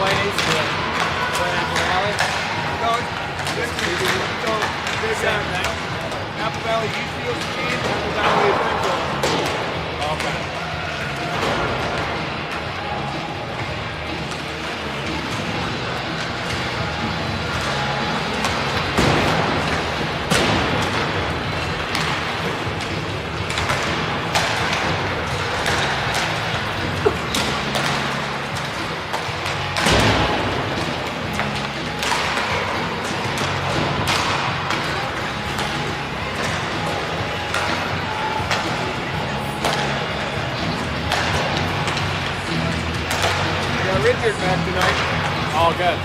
playing Eastview? Playing Apple Valley? No, they've got Apple Valley Eastview team, Apple Valley Farmington. Okay. Richard back tonight. All good.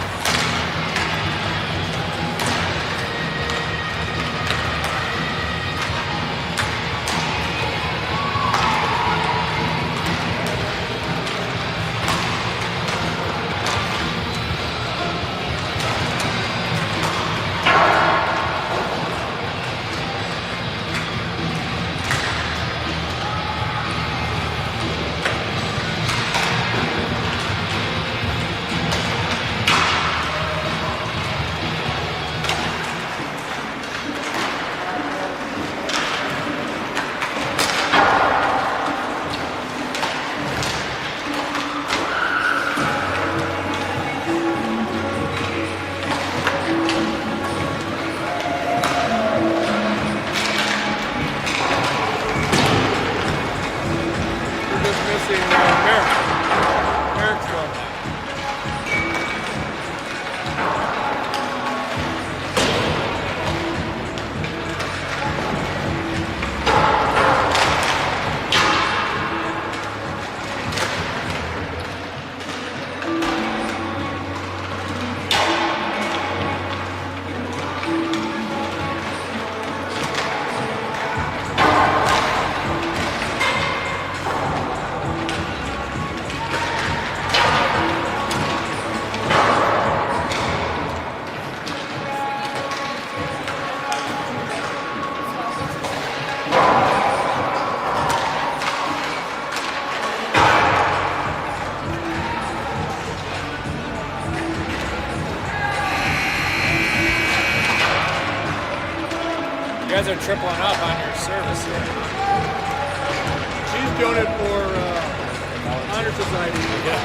You guys are tripling up on your service here. She's doing it for Honor Society. Yeah.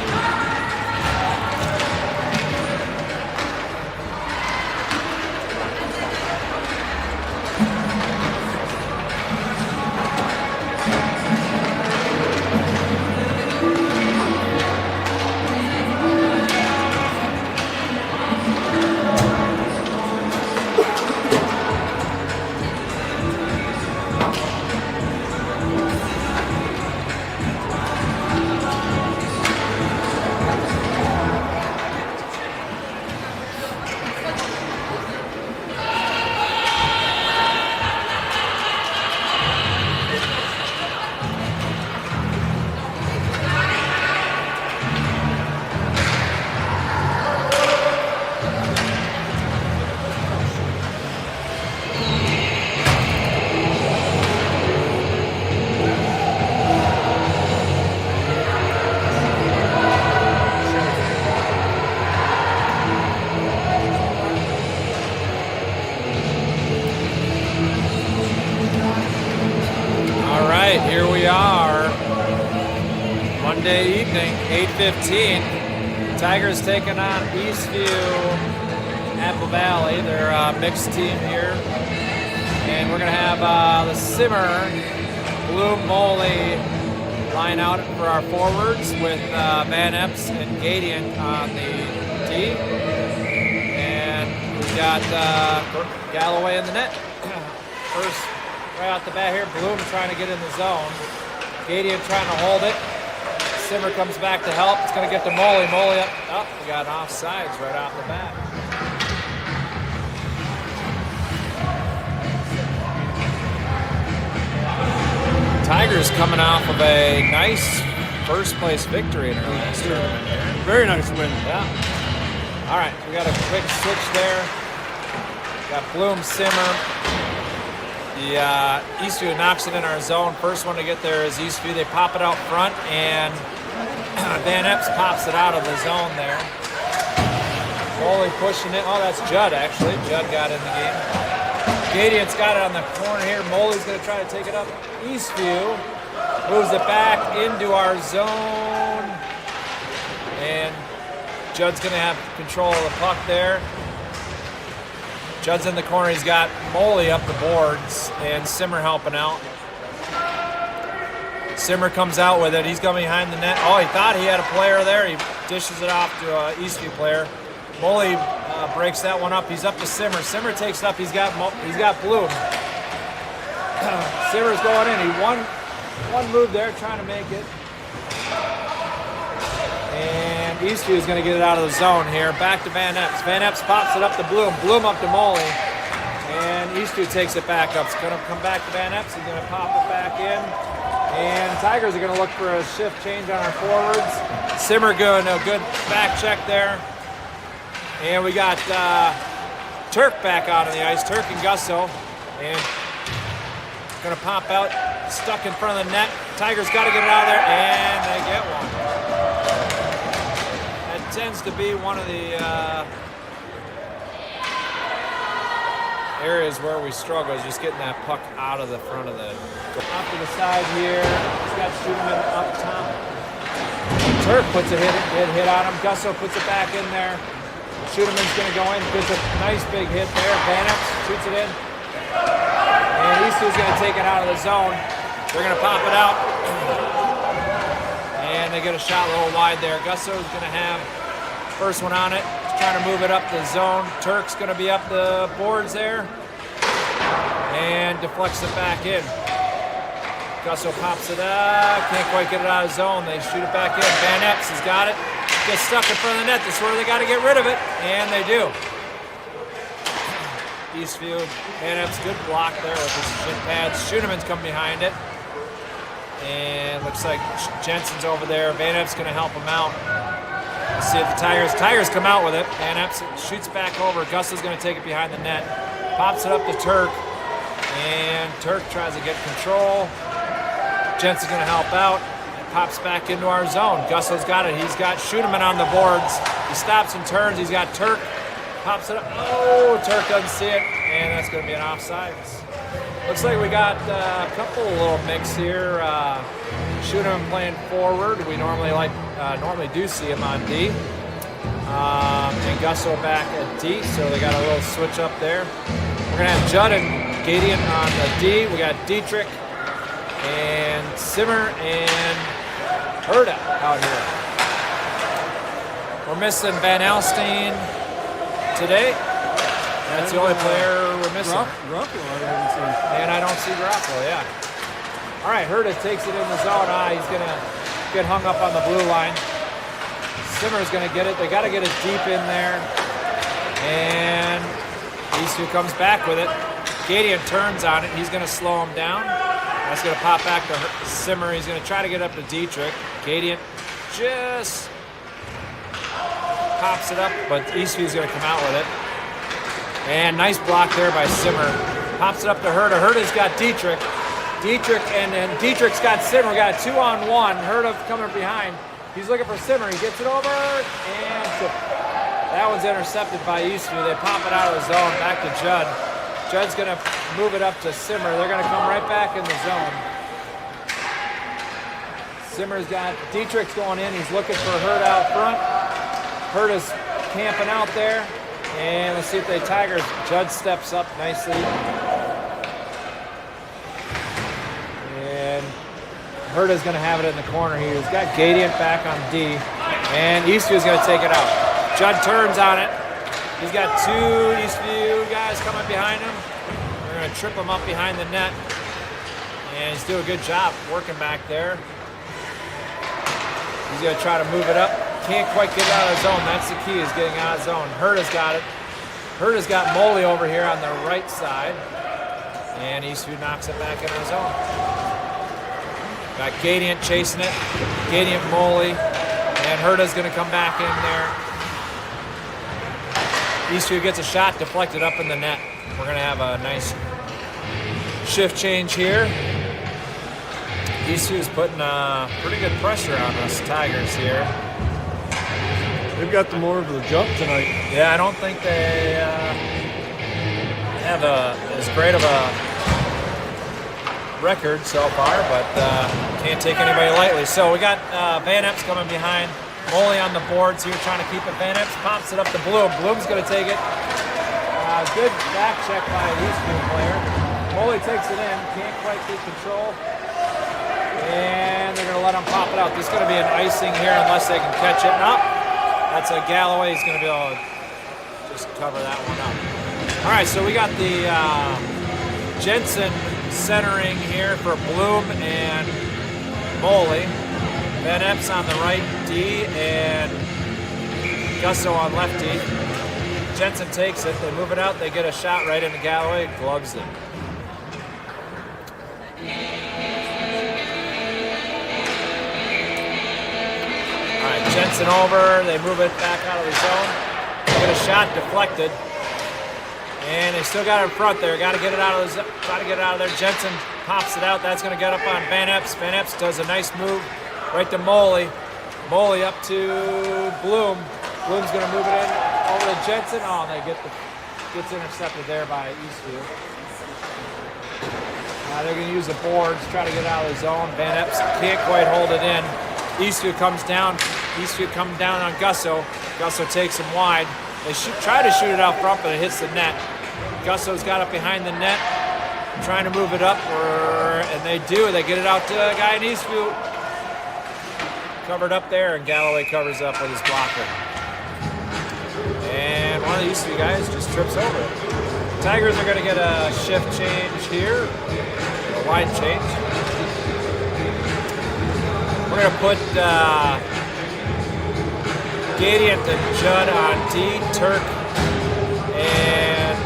Here we are, Monday evening, 8:15. Tigers taking on Eastview, Apple Valley. They're a mixed team here. And we're going to have the Simmer, Bloom, Moley line out for our forwards with Van Epps and Gadiant on the tee. And we've got Galloway in the net. First, right off the bat here, Bloom trying to get in the zone. Gadiant trying to hold it. Simmer comes back to help. It's going to get to Moley. Moley up. Oh, we got offsides right off the bat. Tigers coming off of a nice first place victory in our last tournament here. Very nice win. Yeah. All right, we got a quick switch there. Got Bloom, Simmer. The Eastview knocks it in our zone. First one to get there is Eastview. They pop it out front, and Van Epps pops it out of the zone there. Moley pushing it. Oh, that's Judd, actually. Judd got in the game. Gadiant's got it on the corner here. Moley's going to try to take it up. Eastview moves it back into our zone. And Judd's going to have control of the puck there. Judd's in the corner. He's got Moley up the boards and Simmer helping out. Simmer comes out with it. He's going behind the net. Oh, he thought he had a player there. He dishes it off to an Eastview player. Moley breaks that one up. He's up to Simmer. Simmer takes it up. He's got Bloom. Simmer's going in. He one move there, trying to make it. And Eastview is going to get it out of the zone here. Back to Van Epps. Van Epps pops it up to Bloom. Bloom up to Moley. And Eastview takes it back up. It's going to come back to Van Epps. He's going to pop it back in. And Tigers are going to look for a shift change on our forwards. Simmer doing a good back check there. And we got Turk back out on the ice. Turk and Gusso. And going to pop out. Stuck in front of the net. Tigers got to get it out of there. And they get one. That tends to be one of the areas where we struggle, is just getting that puck out of the front of the... Off to the side here. He's got Schumann up top. Turk puts a hit on him. Gusso puts it back in there. Schudemann's going to go in. Gets a nice big hit there. Van Epps shoots it in. And Eastview's going to take it out of the zone. They're going to pop it out. And they get a shot a little wide there. Gusso's going to have first one on it. He's trying to move it up the zone. Turk's going to be up the boards there. And deflects it back in. Gusso pops it up. Can't quite get it out of zone. They shoot it back in. Van Epps has got it. Gets stuck in front of the net. That's where they got to get rid of it. And they do. Eastview. Van Epps, good block there with his shin pads. Schudemann's come behind it. And looks like Jensen's over there. Van Epps going to help him out. Let's see if the Tigers come out with it. Van Epps shoots back over. Gusso's going to take it behind the net. Pops it up to Turk. And Turk tries to get control. Jensen's going to help out. It pops back into our zone. Gusso's got it. He's got Schudemann on the boards. He stops and turns. He's got Turk. Pops it up. Oh, Turk doesn't see it. And that's going to be an offsides. Looks like we got a couple little mix here. Schudemann playing forward. We normally do see him on D. And Gusso back at D. So they got a little switch up there. We're going to have Judd and Gadiant on the D. We got Dietrich and Simmer and Herda out here. We're missing Van Alstyne today. That's the only player we're missing. And I don't see Grapplo, yeah. All right, Herda takes it in the zone. He's going to get hung up on the blue line. Simmer's going to get it. They got to get it deep in there. And Eastview comes back with it. Gadiant turns on it. He's going to slow him down. That's going to pop back to Simmer. He's going to try to get up to Dietrich. Gadiant just pops it up, but Eastview's going to come out with it. And nice block there by Simmer. Pops it up to Herda. Herda's got Dietrich. And Dietrich's got Simmer. We got a 2-on-1. Herda coming behind. He's looking for Simmer. He gets it over, and that one's intercepted by Eastview. They pop it out of the zone, back to Judd. Judd's going to move it up to Simmer. They're going to come right back in the zone. Simmer's got Dietrich's going in. He's looking for Herda out front. Herda's camping out there. And let's see if they Tigers. Judd steps up nicely. And Herda's going to have it in the corner here. He's got Gadiant back on D. And Eastview's going to take it out. Judd turns on it. He's got two Eastview guys coming behind him. They're going to trip him up behind the net. And he's doing a good job working back there. He's going to try to move it up. Can't quite get it out of the zone. That's the key, is getting out of zone. Herda's got it. Herda's got Moley over here on the right side. And Eastview knocks it back into the zone. Got Gadiant chasing it. Gadiant, Moley. And Herda's going to come back in there. Eastview gets a shot deflected up in the net. We're going to have a nice shift change here. Eastview's putting pretty good pressure on us Tigers here. They've got the more of the jump tonight. Yeah, I don't think they have as great of a record so far, but can't take anybody lightly. So we got Van Epps coming behind. Moley on the boards here trying to keep it. Van Epps pops it up to Bloom. Bloom's going to take it. Good back check by an Eastview player. Moley takes it in, can't quite keep control. And they're going to let him pop it out. This is going to be an icing here unless they can catch it. No, that's a Galloway. He's going to be able to just cover that one up. All right, so we got the Jensen centering here for Bloom and Moley. Van Epps on the right D and Gusso on left D. Jensen takes it, they move it out, they get a shot right into Galloway, gloves it. All right, Jensen over, they move it back out of the zone. They get a shot deflected. And they still got it in front there. Got to get it out of the, try to get it out of there. Jensen pops it out. That's going to get up on Van Epps. Van Epps does a nice move right to Moley. Moley up to Bloom. Bloom's going to move it in over to Jensen. Oh, they gets intercepted there by Eastview. They're going to use the boards, try to get out of the zone. Van Epps can't quite hold it in. Eastview comes down. Eastview comes down on Gusso. Gusso takes him wide. They try to shoot it out front, but it hits the net. Gusso's got it behind the net, trying to move it up, and they do. They get it out to a guy in Eastview. Covered up there, and Galloway covers up with his blocker. And one of the Eastview guys just trips over it. Tigers are going to get a shift change here, a line change. We're going to put Gadiant and Judd on D, Turk and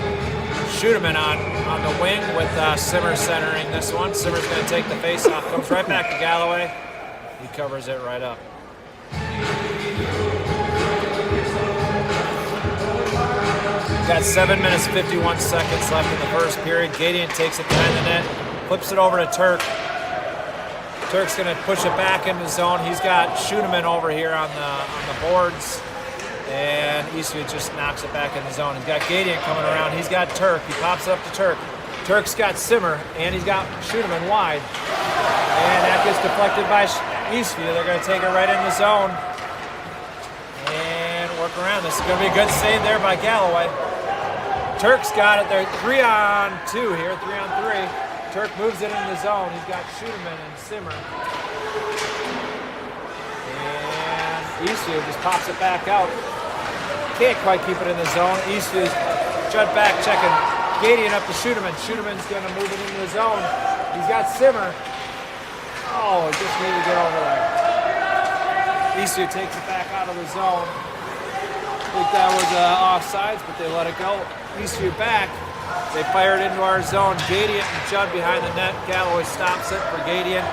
Schudeman on the wing with Simmer centering this one. Simmer's going to take the face off, comes right back to Galloway. He covers it right up. Got 7 minutes, 51 seconds left in the first period. Gadiant takes it behind the net, flips it over to Turk. Turk's going to push it back into the zone. He's got Schudeman over here on the boards, and Eastview just knocks it back in the zone. He's got Gadiant coming around. He's got Turk. He pops it up to Turk. Turk's got Simmer, and he's got Schudeman wide. And that gets deflected by Eastview. They're going to take it right in the zone and work around. This is going to be a good save there by Galloway. Turk's got it. They're 3-on-2 here, 3-on-3. Turk moves it in the zone. He's got Schudeman and Simmer. And Eastview just pops it back out. Can't quite keep it in the zone. Eastview's Judd back checking. Gadiant up to Schudeman. Schudeman's going to move it into the zone. He's got Simmer. Oh, just needed to get over there. Eastview takes it back out of the zone. I think that was offsides, but they let it go. Eastview back. They fire it into our zone. Gadiant and Judd behind the net. Galloway stops it for Gadiant.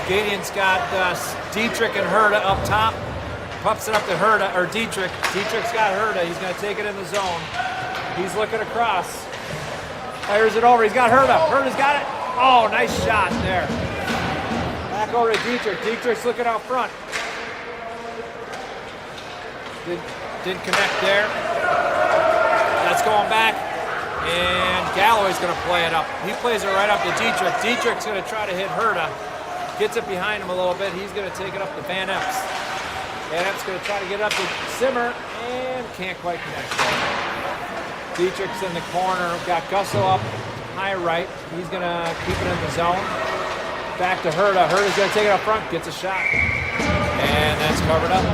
Gadiant's got Dietrich and Herda up top. Pups it up to Herda, or Dietrich. Dietrich's got Herda. He's going to take it in the zone. He's looking across. Fires it over. He's got Herda. Herda's got it. Oh, nice shot there. Back over to Dietrich. Dietrich's looking out front. Didn't connect there. That's going back. And Galloway's going to play it up. He plays it right up to Dietrich. Dietrich's going to try to hit Herda. Gets it behind him a little bit. He's going to take it up to Van Epps. Van Epps going to try to get it up to Simmer and can't quite connect. Dietrich's in the corner. Got Gusso up high right. He's going to keep it in the zone. Back to Herda. Herda's going to take it up front. Gets a shot. And that's covered up.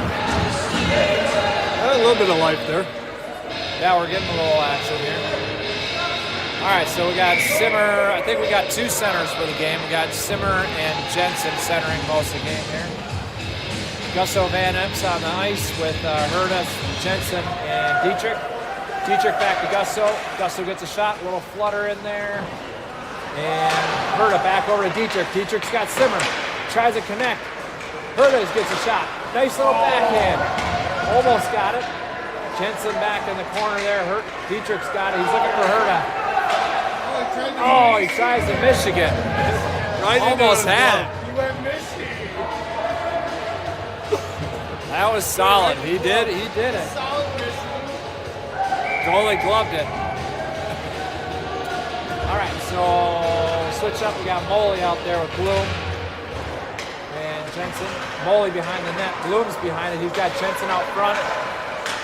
A little bit of life there. Yeah, we're getting a little action here. All right, so we got Simmer. I think we got two centers for the game. We got Simmer and Jensen centering most of the game here. Gusso Van Epps on the ice with Herda, Jensen, and Dietrich. Dietrich back to Gusso. Gusso gets a shot, a little flutter in there. And Herda back over to Dietrich. Dietrich's got Simmer. Tries to connect. Herda gets a shot. Nice little backhand. Almost got it. Jensen back in the corner there. Dietrich's got it. He's looking for Herda. Oh, he tries to Michigan. Right, almost had it. You went Michigan. That was solid. He did it. Solid mission. Goalie gloved it. All right, so switch up. We got Moley out there with Bloom and Jensen. Moley behind the net. Bloom's behind it. He's got Jensen out front.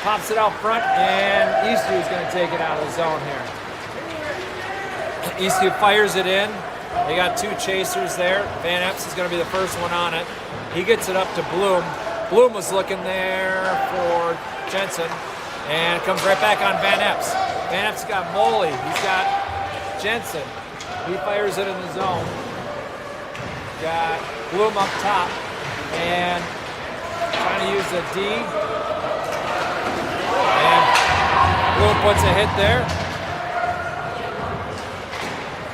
Pops it out front, and Eastview is going to take it out of the zone here. Eastview fires it in. They got two chasers there. Van Epps is going to be the first one on it. He gets it up to Bloom. Bloom was looking there for Jensen, and it comes right back on Van Epps. Van Epps got Moley. He's got Jensen. He fires it in the zone. Got Bloom up top, and trying to use the D. And Bloom puts a hit there.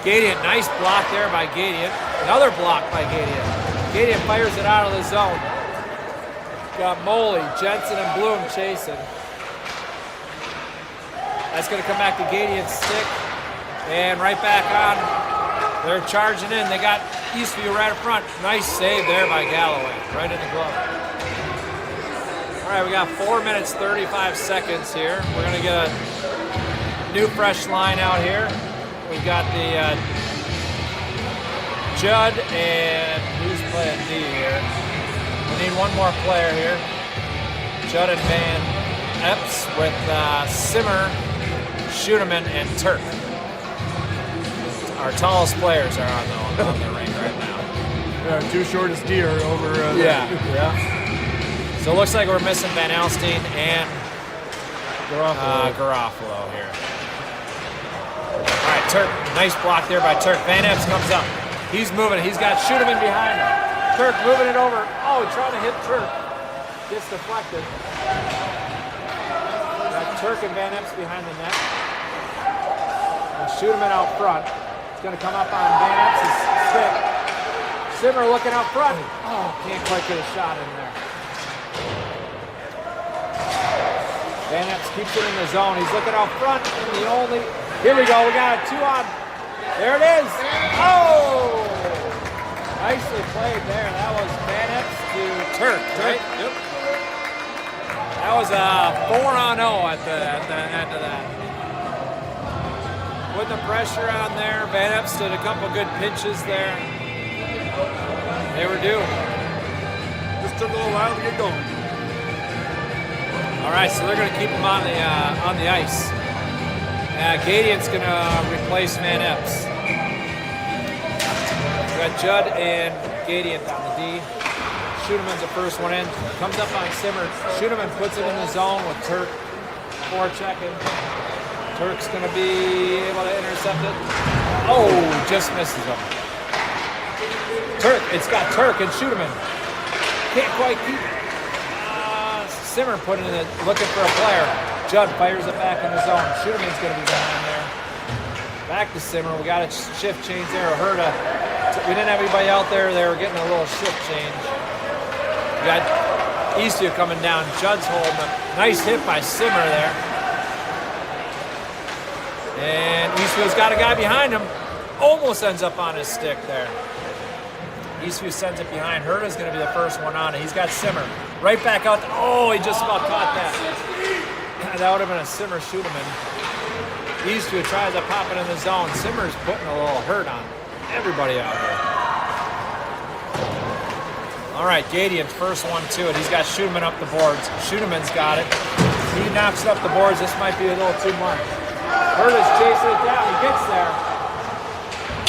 Gadian, nice block there by Gadian. Another block by Gadian. Gadian fires it out of the zone. Got Moley, Jensen, and Bloom chasing. That's going to come back to Gadian's stick. And right back on. They're charging in. They got Eastview right up front. Nice save there by Galloway. Right in the glove. All right, we got 4 minutes, 35 seconds here. We're going to get a new fresh line out here. We've got the Judd and who's playing D here? We need one more player here. Judd and Van Epps with Simmer, Schuneman, and Turk. Our tallest players are on the ring right now. Yeah, two shortest deer over there. Yeah. So it looks like we're missing Van Alstyne and Garofalo here. All right, Turk, nice block there by Turk. Van Epps comes up. He's moving it. He's got Schuneman behind him. Turk moving it over. Oh, trying to hit Turk. Gets deflected. Got Turk and Van Epps behind the net. And Schuneman out front. It's going to come up on Van Epps' stick. Simmer looking out front. Oh, can't quite get a shot in there. Van Epps keeps it in the zone. He's looking out front. And the only... Here we go. We got a 2-on. There it is. Oh! Nicely played there. That was Van Epps to Turk, right? Yep. That was a 4-on-0 at the end of that. Putting the pressure on there. Van Epps did a couple good pitches there. They were due. Just took a little while to get going. All right, so they're going to keep him on the ice. Gadian's going to replace Van Epps. We got Judd and Gadian on the D. Schuneman's the first one in. Comes up on Simmer. Schuneman puts it in the zone with Turk forechecking. Turk's going to be able to intercept it. Oh, just misses him. Turk, it's got Turk and Schuneman. Can't quite keep it. Simmer putting it, looking for a player. Judd fires it back in the zone. Schuneman's going to be behind there. Back to Simmer. We got a shift change there. Herta. We didn't have anybody out there. They were getting a little shift change. We got Eastview coming down. Judd's holding him. Nice hit by Simmer there. And Eastview's got a guy behind him. Almost ends up on his stick there. Eastview sends it behind. Herta's going to be the first one on it. He's got Simmer. Right back out. Oh, he just about caught that. That would have been a Simmer Schuneman. Eastview tries to pop it in the zone. Simmer's putting a little hurt on everybody out here. All right, Gadian's first one to it. He's got Schuneman up the boards. Schuneman's got it. He knocks it up the boards. This might be a little too much. Herta's chasing it down. He gets there.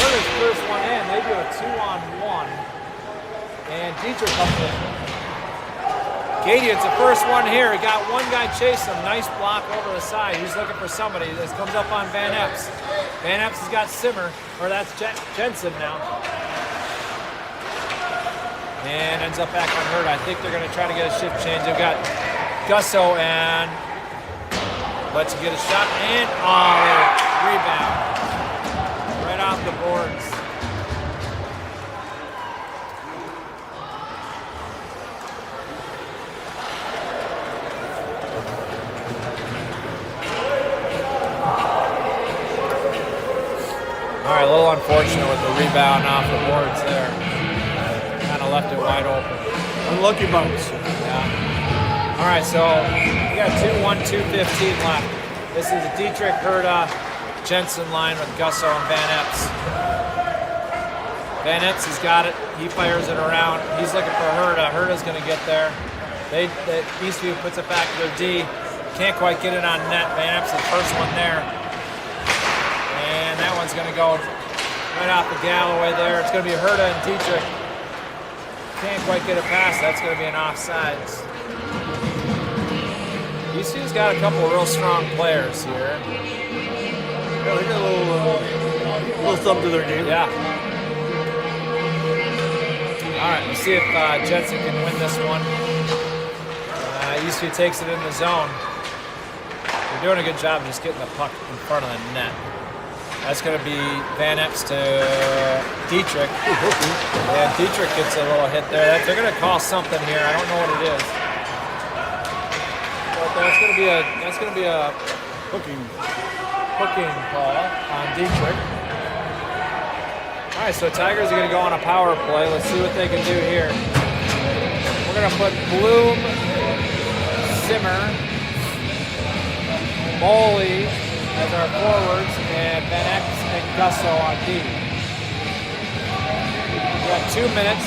Herta's first one in. They do a 2-on-1. And Dietrich comes in. Gadian's the first one here. He got one guy chasing him. Nice block over the side. He's looking for somebody. This comes up on Van Epps. Van Epps has got Simmer, or that's Jensen now. And ends up back on Herta. I think they're going to try to get a shift change. They've got Gusso and lets him get a shot. And rebound. Right off the boards. All right, a little unfortunate with the rebound off the boards there. Kind of left it wide open. Unlucky bounce. Yeah. All right, so we got 2-1, 2:15 left. This is a Dietrich, Herta, Jensen line with Gusso and Van Epps. Van Epps has got it. He fires it around. He's looking for Herta. Herta's going to get there. Eastview puts it back to their D. Can't quite get it on net. Van Epps is the first one there. And that one's going to go right off the Galloway there. It's going to be Herta and Dietrich. Can't quite get it past. That's going to be an offsides. Eastview's got a couple of real strong players here. Yeah, they got a little something to their game. Yeah. All right, let's see if Jensen can win this one. Eastview takes it in the zone. They're doing a good job of just getting the puck in front of the net. That's going to be Van Epps to Dietrich. Yeah, Dietrich gets a little hit there. They're going to call something here. I don't know what it is. But that's going to be a hooking call on Dietrich. All right, so Tigers are going to go on a power play. Let's see what they can do here. We're going to put Bloom, Simmer, Moley as our forwards, and Van Epps and Gusso on D. We got 2 minutes,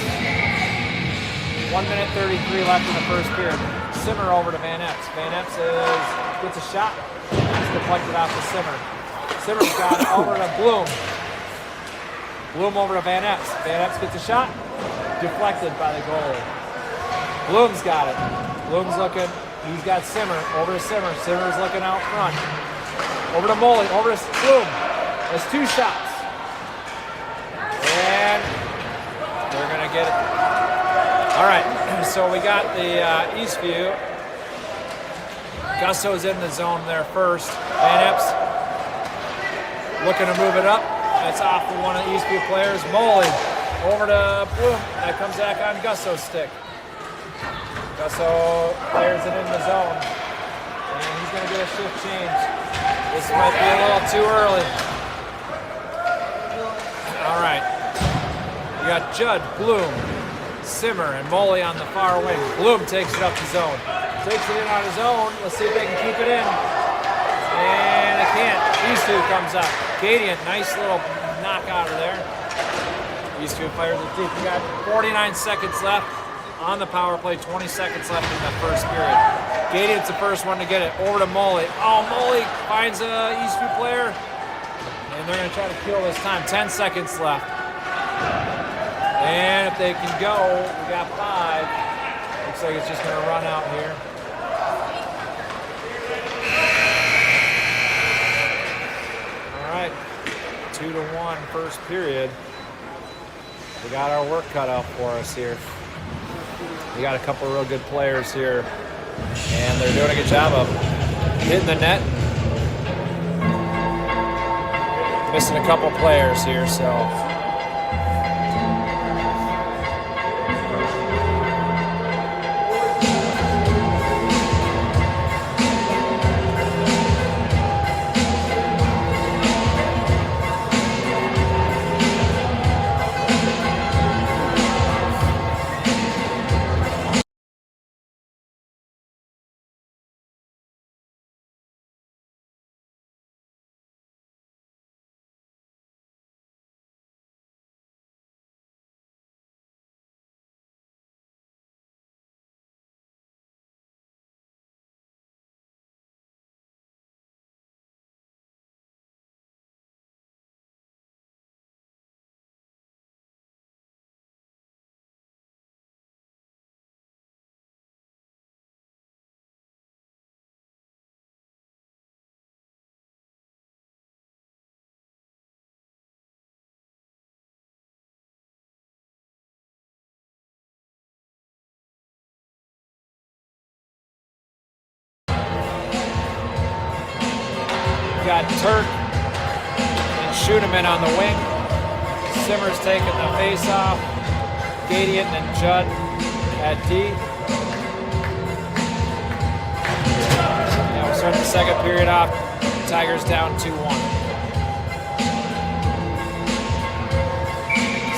1 minute 33 left in the first period. Simmer over to Van Epps. Van Epps gets a shot. It's deflected off to Simmer. Simmer's got it over to Bloom. Bloom over to Van Epps. Van Epps gets a shot. Deflected by the goalie. Bloom's got it. Bloom's looking. He's got Simmer. Over to Simmer. Simmer's looking out front. Over to Moley. Over to Bloom. There's 2 shots. And they're going to get it. All right. So we got the Eastview. Gusso's in the zone there first. Van Epps looking to move it up. That's off of one of the Eastview players. Moley over to Bloom. That comes back on Gusso's stick. Gusso fires it in the zone. And he's going to get a shift change. This might be a little too early. All right. We got Judd, Bloom, Simmer, and Moley on the far wing. Bloom takes it up the zone. Takes it in on his own. Let's see if they can keep it in. And they can't. Eastview comes up. Gadian, nice little knock out of there. Eastview fires it deep. We got 49 seconds left on the power play. 20 seconds left in the first period. Gadian's the first one to get it. Over to Moley. Oh, Moley finds a Eastview player. And they're going to try to kill this time. 10 seconds left. And if they can go, we got 5. Looks like it's just going to run out here. All right, 2-1 first period. We got our work cut out for us here. We got a couple of real good players here, and they're doing a good job of hitting the net. Missing a couple players here, so. Got Turk and Schooneman on the wing. Simmer's taking the face off. Gadian and Judd at D. Now we're starting the second period off. Tigers down 2-1.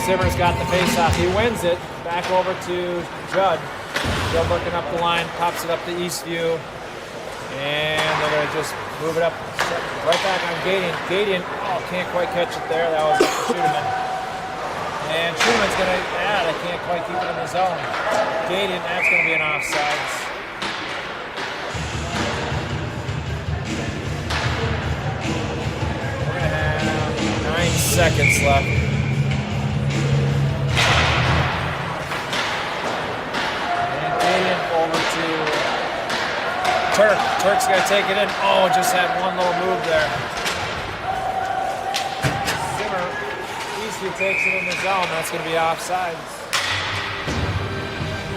Simmer's got the face off. He wins it. Back over to Judd. Still looking up the line, pops it up to Eastview. And they're going to just move it up right back on Gadian. Gadian, oh, can't quite catch it there. That was Schuderman. And Schuderman's going to, they can't quite keep it in the zone. Gadian, that's going to be an offsides. We're going to have 9 seconds left. And Gadian over to Turk. Turk's going to take it in. Oh, just had one little move there. Simmer. Eastview takes it in the zone. That's going to be offsides.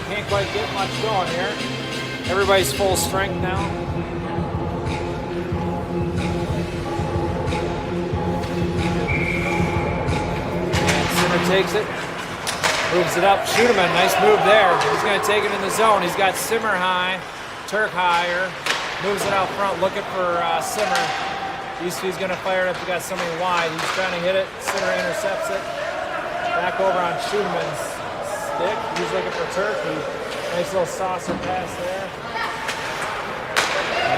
Can't quite get much going here. Everybody's full strength now. And Simmer takes it. Moves it up. Schuderman, nice move there. He's going to take it in the zone. He's got Simmer high. Turk higher, moves it out front, looking for Simmer. Eastview's going to fire it if he got somebody wide. He's trying to hit it. Simmer intercepts it. Back over on Schuderman's stick. He's looking for Turk. Nice little saucer pass there.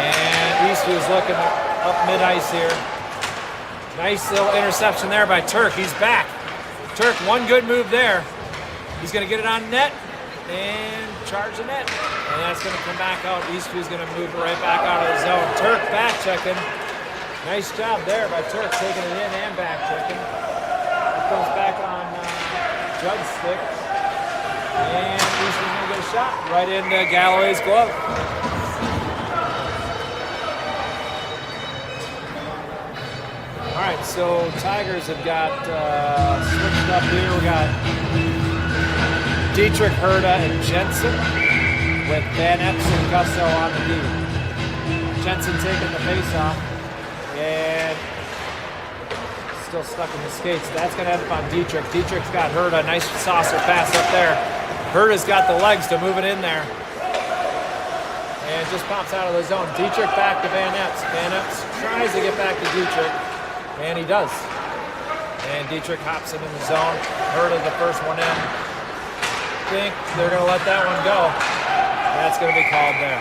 And Eastview's looking up mid-ice here. Nice little interception there by Turk. He's back. Turk, one good move there. He's going to get it on net and charge the net. And that's going to come back out. Eastview's going to move right back out of the zone. Turk back checking. Nice job there by Turk, taking it in and back checking. It comes back on Judd's stick. And Eastview's going to get a shot right into Galloway's glove. All right, so Tigers have got switched up here. We got Dietrich, Herda, and Jensen, with Van Epps and Gusto on the D. Jensen taking the face-off, and still stuck in the skates. That's going to end up on Dietrich. Dietrich's got Herda, nice saucer pass up there. Herda's got the legs to move it in there. And it just pops out of the zone. Dietrich back to Van Epps. Van Epps tries to get back to Dietrich, and he does. And Dietrich hops it in the zone. Herda the first one in. I think they're going to let that one go. That's going to be called there.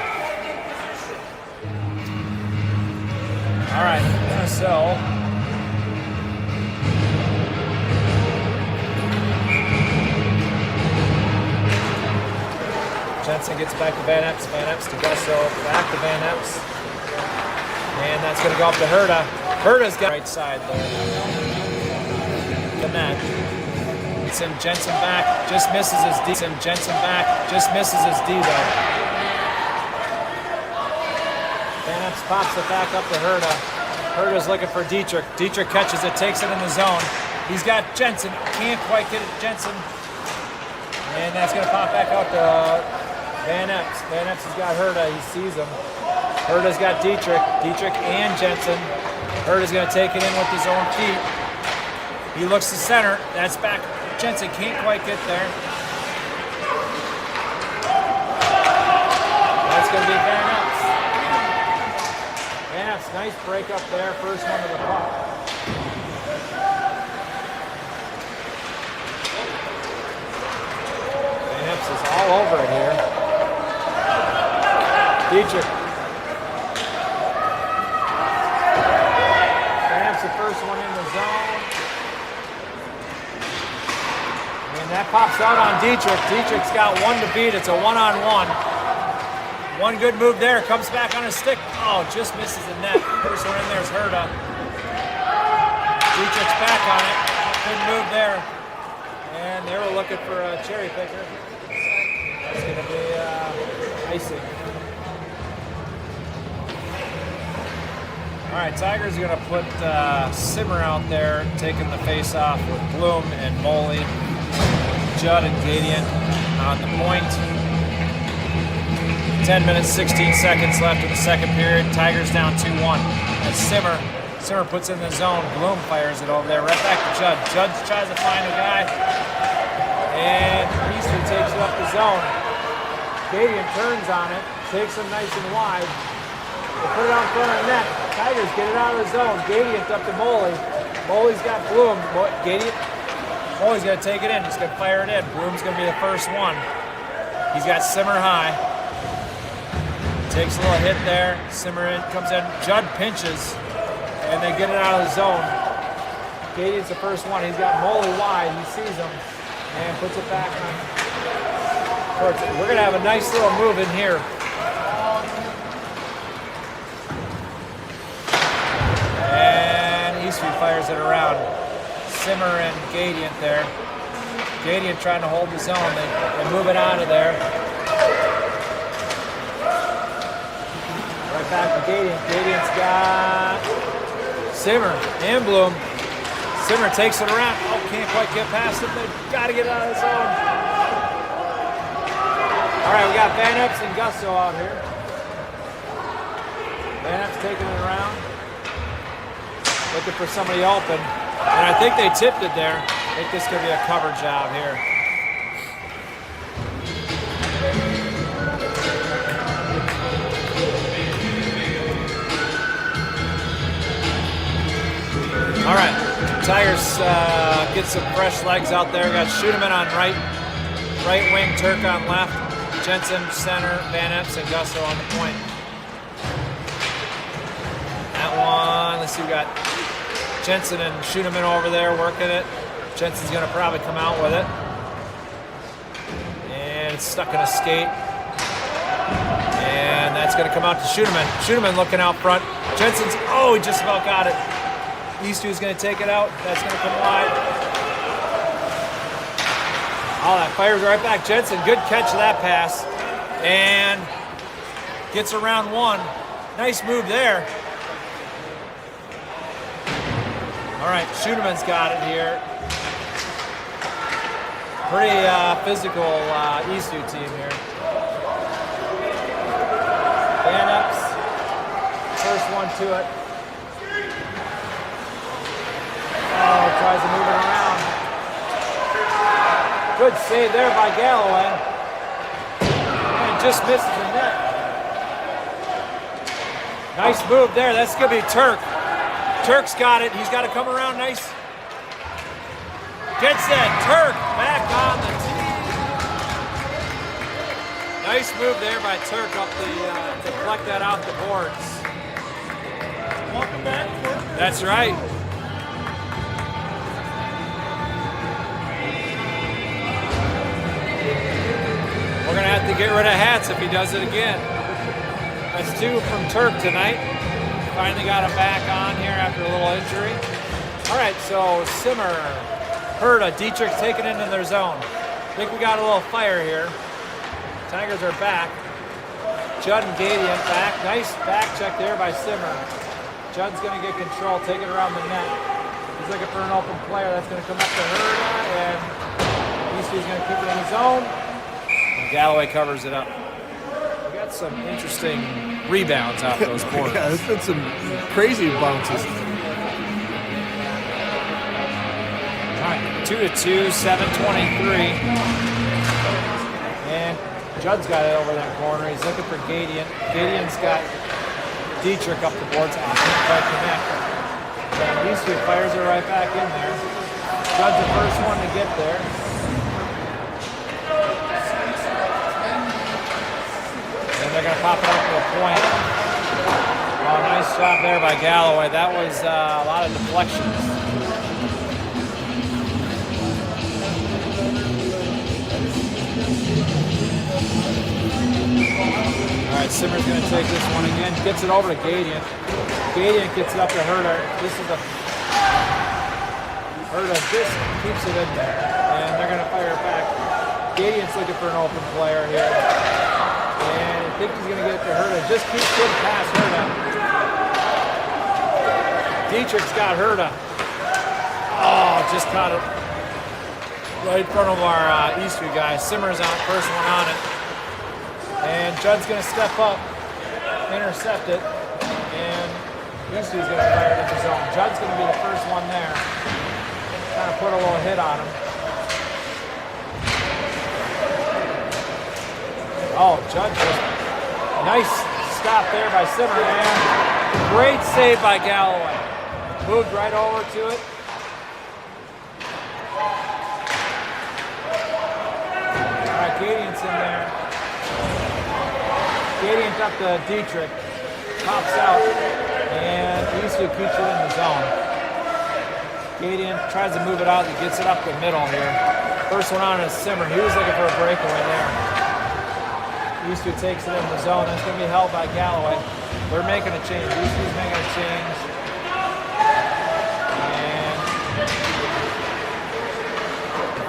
All right, so Jensen gets back to Van Epps. Van Epps to Gusto. Back to Van Epps. And that's going to go up to Herda. Herda's got right side there. The net. Jensen back, just misses his D. Jensen back, just misses his D though. Van Epps pops it back up to Herda. Herda's looking for Dietrich. Dietrich catches it, takes it in the zone. He's got Jensen, can't quite get it to Jensen. And that's going to pop back out to Van Epps. Van Epps has got Herda, he sees him. Herda's got Dietrich, Dietrich and Jensen. Herda's going to take it in with his own feet. He looks to center, that's back. Jensen can't quite get there. That's going to be Van Epps. Van Epps, nice break up there. First one to the puck. Van Epps is all over it here. Dietrich. Van Epps the first one in the zone. And that pops out on Dietrich. Dietrich's got one to beat. It's a one-on-one. One good move there. Comes back on his stick. Oh, just misses the net. First one in there is Herda. Dietrich's back on it. Good move there. And they were looking for a cherry picker. That's going to be icing. All right, Tigers are going to put Simmer out there, taking the face off with Bloom and Moley. Judd and Gadian on the point. 10 minutes, 16 seconds left in the second period. Tigers down 2-1. That's Simmer. Simmer puts in the zone. Bloom fires it over there. Right back to Judd. Judd tries to find a guy. And Eastview takes it up the zone. Gadian turns on it. Takes him nice and wide. They put it out in front of the net. Tigers get it out of the zone. Gadian's up to Moley. Moley's got Bloom. Moley's going to take it in. He's going to fire it in. Bloom's going to be the first one. He's got Simmer high. Takes a little hit there. Simmer in, comes in. Judd pinches, and they get it out of the zone. Gadian's the first one. He's got Moley wide. He sees him and puts it back on. We're going to have a nice little move in here. And Eastview fires it around. Simmer and Gadian there. Gadian trying to hold the zone. They move it out of there. Right back to Gadian. Gadian's got Simmer and Bloom. Simmer takes it around. Oh, can't quite get past it. They've got to get out of the zone. All right, we got Van Epps and Gusto out here. Van Epps taking it around. Looking for somebody open. And I think they tipped it there. I think this could be a cover job here. All right, Tigers get some fresh legs out there. Got Schuneman on right wing, Turk on left, Jensen center, Van Epps and Gusto on the point. That one, let's see, we got Jensen and Schuneman over there working it. Jensen's gonna probably come out with it. And it's stuck in a skate. And that's gonna come out to Schuneman. Schuneman looking out front. Jensen's, oh, he just about got it. Eastview's gonna take it out. That's gonna come wide. Oh, that fires right back. Jensen, good catch of that pass. And gets around one. Nice move there. All right, Schuneman's got it here. Pretty physical Eastview team here. Van Epps, first one to it. Oh, tries to move it around. Good save there by Galloway. And just misses the net. Nice move there. That's going to be Turk. Turk's got it. He's got to come around nice. Gets that. Turk back on the tee. Nice move there by Turk up the to collect that off the boards. Welcome back. That's right. We're going to have to get rid of hats if he does it again. That's two from Turk tonight. Finally got him back on here after a little injury. All right, so Simmer, Herta, Dietrich taking it into their zone. I think we got a little fire here. Tigers are back. Judd and Gadian back. Nice back check there by Simmer. Judd's going to get control, take it around the net. He's looking for an open player. That's going to come up to Herta, and Eastview's going to keep it in his zone. And Galloway covers it up. We got some interesting rebounds out those corners. Yeah, there's been some crazy bounces. All right, 2-2, 7:23. And Judd's got it over that corner. He's looking for Gadian. Gadian's got Dietrich up the boards. I can't quite connect. And Eastview fires it right back in there. Judd's the first one to get there. And they're going to pop it up to a point. Oh, nice shot there by Galloway. That was a lot of deflections. All right, Simmer's going to take this one again. Gets it over to Gadian. Gadian gets it up to Herta. Herta just keeps it in there. And they're going to fire it back. Gadian's looking for an open player here. And I think he's going to get it to Herta. Just keeps getting past Herta. Dietrich's got Herta. Oh, just caught it right in front of our Eastview guy. Simmer's on first one on it. And Judd's going to step up, intercept it, and Eastview's going to fire it into zone. Judd's going to be the first one there. Kind of put a little hit on him. Oh, Judd just nice stop there by Simmer, and great save by Galloway. Moved right over to it. All right, Gadian's in there. Gradient up to Dietrich. Pops out. And Eastview keeps it in the zone. Gradient tries to move it out. He gets it up the middle here. First one on is Simmer. He was looking for a breakaway there. Eastview takes it in the zone. That's going to be held by Galloway. They're making a change. Eastview's making a change. And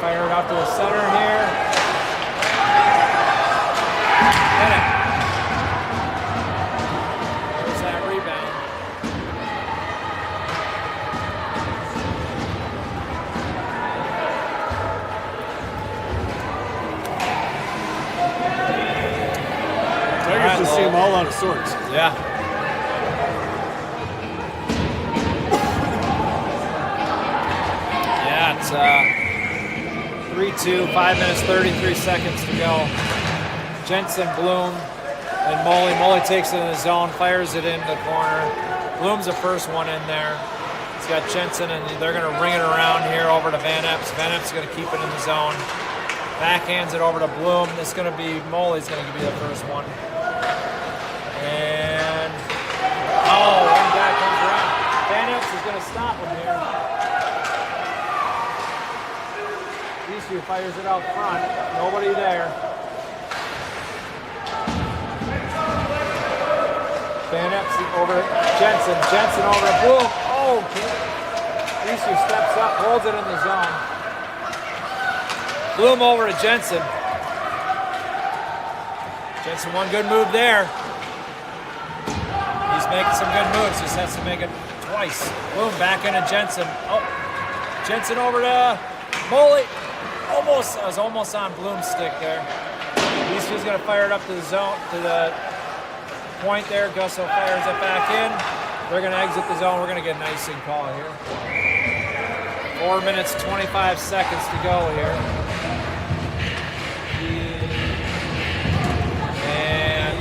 fire it out to the center here. Hit it. There's that rebound. Tigers just seem all out of sorts. Yeah. Yeah, it's 3-2, 5 minutes, 33 seconds to go. Jensen, Bloom, and Moley. Moley takes it in the zone, fires it into the corner. Bloom's the first one in there. He's got Jensen, and they're going to ring it around here over to Van Epps. Van Epps is going to keep it in the zone. Backhands it over to Bloom. This is going to be, Moley's going to be the first one. And, oh, one guy comes around. Van Epps is going to stop him here. Eastview fires it out front. Nobody there. Van Epps over Jensen. Jensen over to Bloom. Oh, Eastview steps up, holds it in the zone. Bloom over to Jensen. Jensen, one good move there. He's making some good moves. Just has to make it twice. Bloom back into Jensen. Oh, Jensen over to Moley. Almost, I was almost on Bloom's stick there. Eastview's going to fire it up to the zone, to the point there. Gusso fires it back in. They're going to exit the zone. We're going to get an icing call here. 4 minutes, 25 seconds to go here. And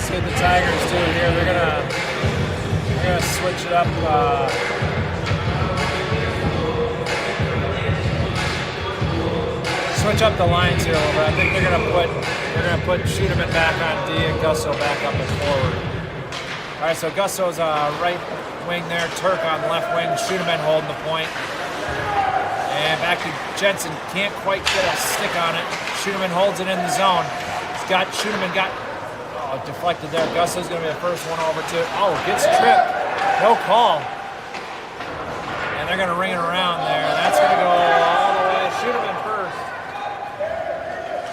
see what the Tigers do here. They're gonna switch it up. Switch up the lines here a little bit. I think they're gonna put Schudeman back on D and Gusso back up and forward. All right, so Gusso's right wing there, Turk on left wing, Schudeman holding the point. And back to Jensen, can't quite get a stick on it. Schudeman holds it in the zone. Schudeman got deflected there. Gusso's gonna be the first one over to, gets tripped. No call. And they're gonna ring it around there. That's gonna go all the way. Schudeman first.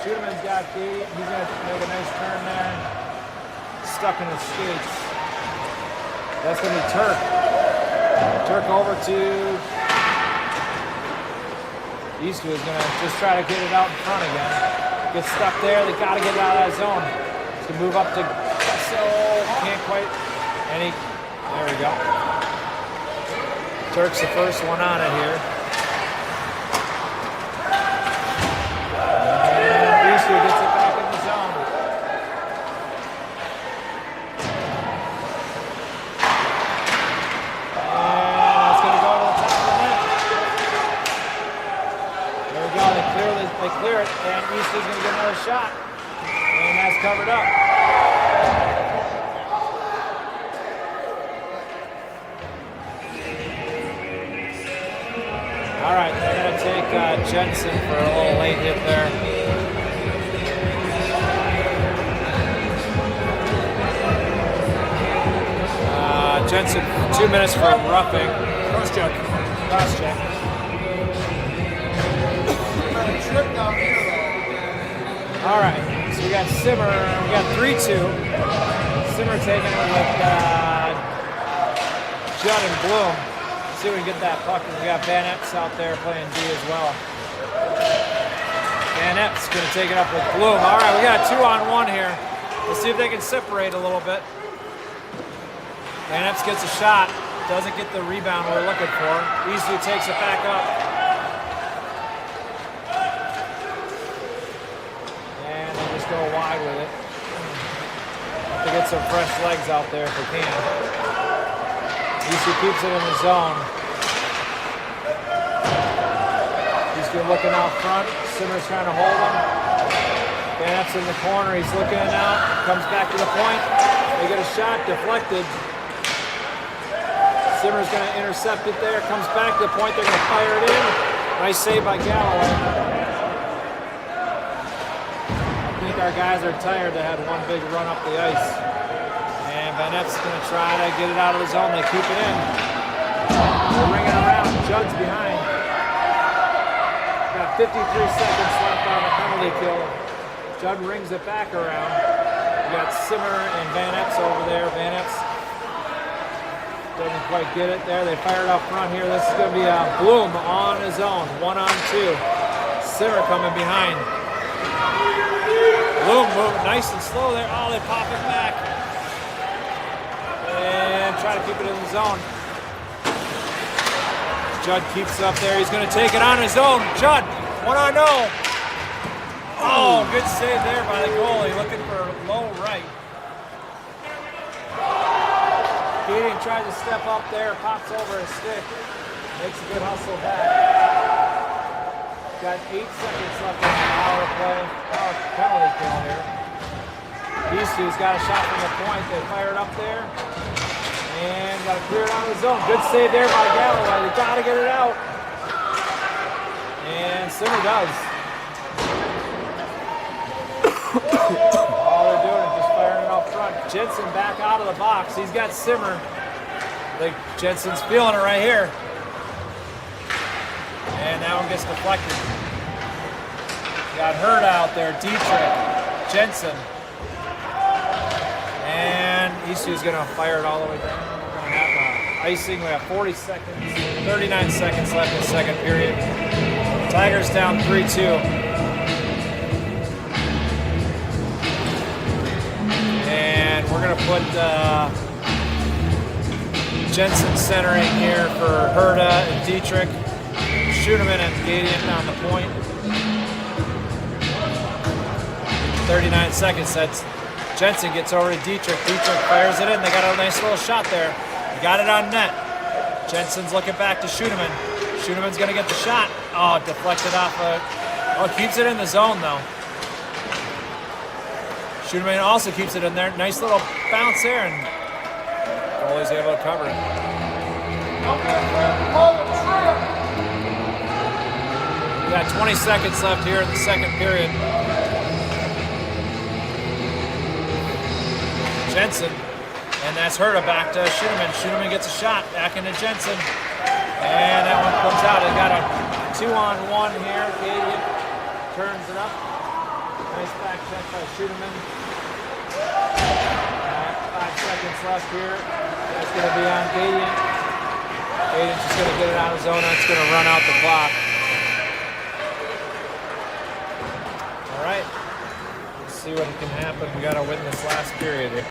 Schudeman's got Gate. He's going to make a nice turn there. Stuck in his skates. That's going to be Turk. Turk over to Eastview is going to just try to get it out in front again. Gets stuck there. They got to get it out of that zone. He's going to move up to Gusso. Can't quite. And there we go. Turk's the first one on it here. Eastview gets it back in the zone. And it's going to go to the top of the net. There we go. They clear it, and Eastview's going to get another shot. And that's covered up. All right, they're going to take Jensen for a little late hit there. Jensen, 2 minutes for roughing. Cross check. All right, so we got Simmer. We got 3-2. Simmer taking it with Judd and Bloom. See if we can get that puck. We got Van Epps out there playing D as well. Van Epps going to take it up with Bloom. All right, we got a 2-on-1 here. Let's see if they can separate a little bit. Van Epps gets a shot, doesn't get the rebound we're looking for. Eastview takes it back up. And they just go wide with it. Have to get some fresh legs out there if we can. Eastview keeps it in the zone. Eastview looking out front. Simmer's trying to hold him. Van Epps in the corner. He's looking out. Comes back to the point. They get a shot deflected. Simmer's going to intercept it there. Comes back to the point. They're going to fire it in. Nice save by Galloway. I think our guys are tired. They had one big run up the ice. And Van Epps is going to try to get it out of the zone. They keep it in. They're ringing around. Judd's behind. Got 53 seconds left on the penalty kill. Judd rings it back around. We got Simmer and Van Epps over there. Van Epps doesn't quite get it there. They fired up front here. This is going to be Bloom on his own. 1-on-2. Simmer coming behind. Bloom moving nice and slow there. Oh, they pop it back. And try to keep it in the zone. Judd keeps it up there. He's going to take it on his own. Judd, 1-on-0. Oh, good save there by the goalie. Looking for low right. Keating tries to step up there, pops over his stick, makes a good hustle back. Got 8 seconds left on the power penalty kill here. Eastview's got a shot from the point. They fire it up there. And got to clear it out of the zone. Good save there by Galloway. They got to get it out. And Simmer does. All they're doing is just firing it up front. Jensen back out of the box. He's got Simmer. I think Jensen's feeling it right here. And that one gets deflected. Got Hurd out there. Dietrich. Jensen. And Eastview's going to fire it all the way down. We're going to have icing. We have 40 seconds, 39 seconds left in the second period. Tigers down 3-2. And we're going to put Jensen centering here for Herda and Dietrich. Schuneman and Gadian on the point. 39 seconds. That's Jensen gets over to Dietrich. Dietrich fires it in. They got a nice little shot there. Got it on net. Jensen's looking back to Schuneman. Schuneman's going to get the shot. Oh, deflected off. Oh, keeps it in the zone though. Schuneman also keeps it in there. Nice little bounce there, and goalie's able to cover it. We got 20 seconds left here in the second period. Jensen, and that's Herda back to Schuneman. Schuneman gets a shot back into Jensen, and that one comes out. They got a 2-on-1 here. Gadian turns it up. Nice back check by Schuneman. 5 seconds left here. That's going to be on Gadian. Gadian's just going to get it out of zone. That's going to run out the clock. All right. Let's see what can happen. We got to win this last period here.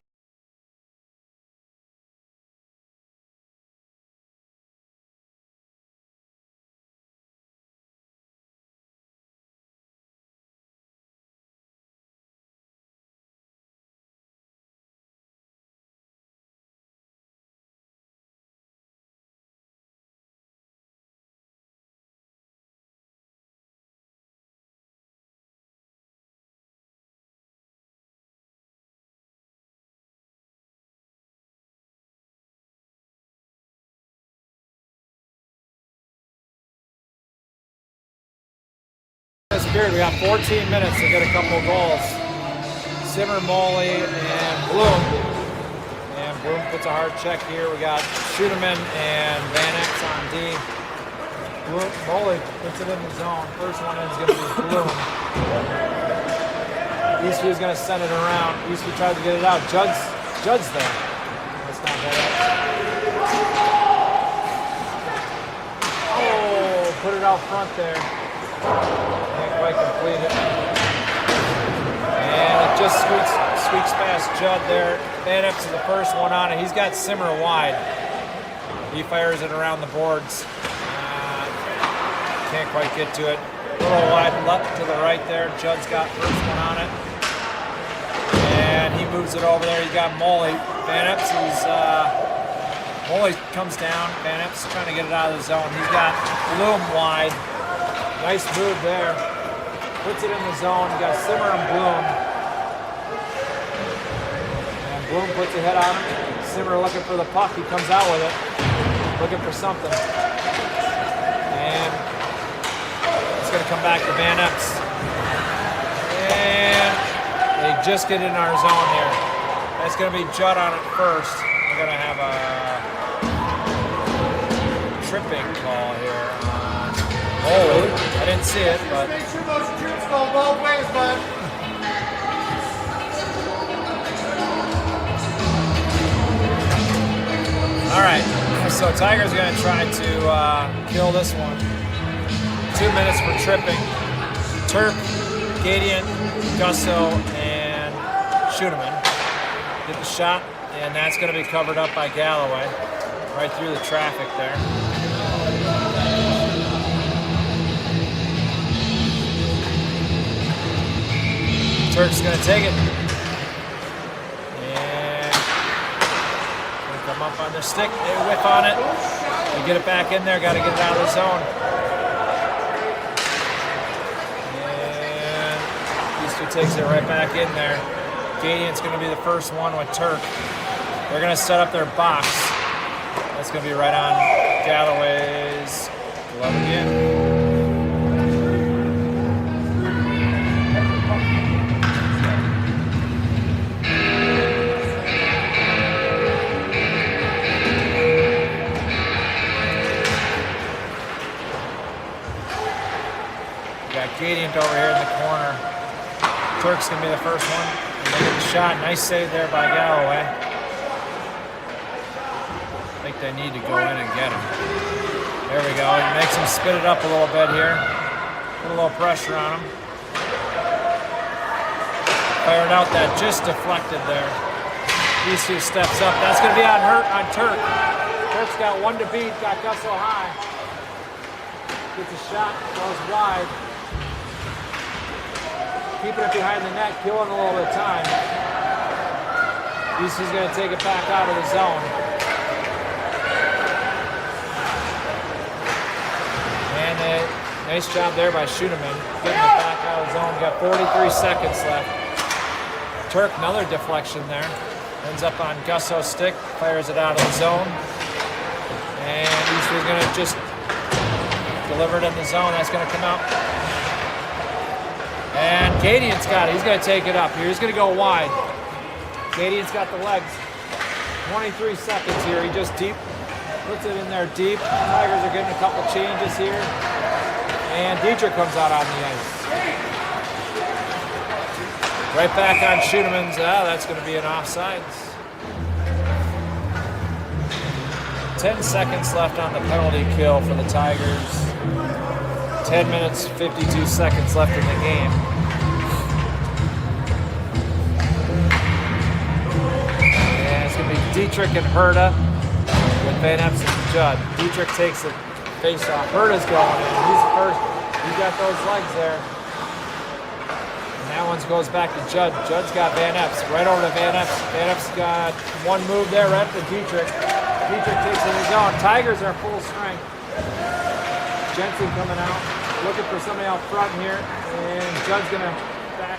This period, we got 14 minutes to get a couple of goals. Simmer, Moley, and Bloom. And Bloom puts a hard check here. We got Schuneman and Van Epps on D. Bloom, Moley puts it in the zone. First one is going to be Bloom. Eastview's going to send it around. Eastview tries to get it out. Judd's there. That's not bad. Oh, put it out front there. Can't quite complete it. And it just squeaks past Judd there. Van Epps is the first one on it. He's got Simmer wide. He fires it around the boards. Can't quite get to it. A little wide left to the right there. Judd's got first one on it. And he moves it over there. He's got Moley. Van Epps is, Moley comes down. Van Epps is trying to get it out of the zone. He's got Bloom wide. Nice move there. puts it in the zone. You got Simmer and Bloom. And Bloom puts a hit on him. Simmer looking for the puck. He comes out with it, looking for something. And it's going to come back to Van Epps. And they just get in our zone here. That's going to be Judd on it first. We're going to have a tripping call here. Oh, I didn't see it, but Make sure those trips go both ways, bud. all right. So Tigers are going to try to kill this one. 2 minutes for tripping. Turk, Gadian, Gusso, and Schuneman get the shot, and that's going to be covered up by Galloway right through the traffic there. Turk's going to take it. And going to come up on their stick. They whip on it. They get it back in there. Got to get it out of the zone. And Eastview takes it right back in there. Gadian's going to be the first one with Turk. They're going to set up their box. That's going to be right on Galloway's glove again. Gadian over here in the corner. Turk's going to be the first one. And they get the shot. Nice save there by Galloway. I think they need to go in and get him. There we go. He makes him spit it up a little bit here. Put a little pressure on him. Fired out that just deflected there. Eastview steps up. That's going to be on Turk. Turk's got one to beat. Got Gusso high. Gets a shot. Goes wide. Keeping it behind the net, killing a little bit of time. Eastview's going to take it back out of the zone. And a nice job there by Schuneman, getting it back out of the zone. Got 43 seconds left. Turk, another deflection there. Ends up on Gusso's stick, fires it out of the zone. And Eastview's going to just deliver it in the zone. That's going to come out. And Gadian's got it. He's going to take it up here. He's going to go wide. Gadian's got the legs. 23 seconds here. He just puts it in there deep. Tigers are getting a couple changes here. And Dietrich comes out on the ice. Right back on Schuneman's. That's going to be an offsides. 10 seconds left on the penalty kill for the Tigers. 10 minutes, 52 seconds left in the game. And it's going to be Dietrich and Herta with Van Epps and Judd. Dietrich takes the face off. Herta's going in. He's the first. He's got those legs there. And that one goes back to Judd. Judd's got Van Epps. Right over to Van Epps. Van Epps got one move there right to Dietrich. Dietrich takes it in his own. Tigers are full strength. Jensen coming out, looking for somebody out front here, and Judd's gonna back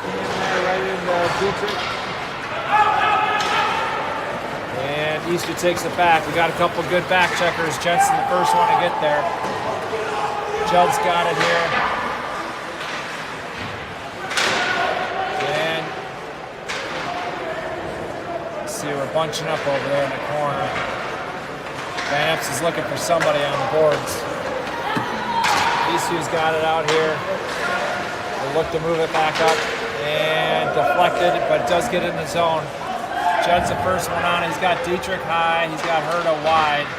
in there right into Dietrich. And Eastview takes it back. We got a couple good back checkers. Jensen the first one to get there. Judd's got it here. And let's see, we're bunching up over there in the corner. Van Epps is looking for somebody on the boards. Eastview's got it out here. We'll look to move it back up and deflected, but it does get in the zone. Judd's the first one on. He's got Dietrich high. He's got Herta wide.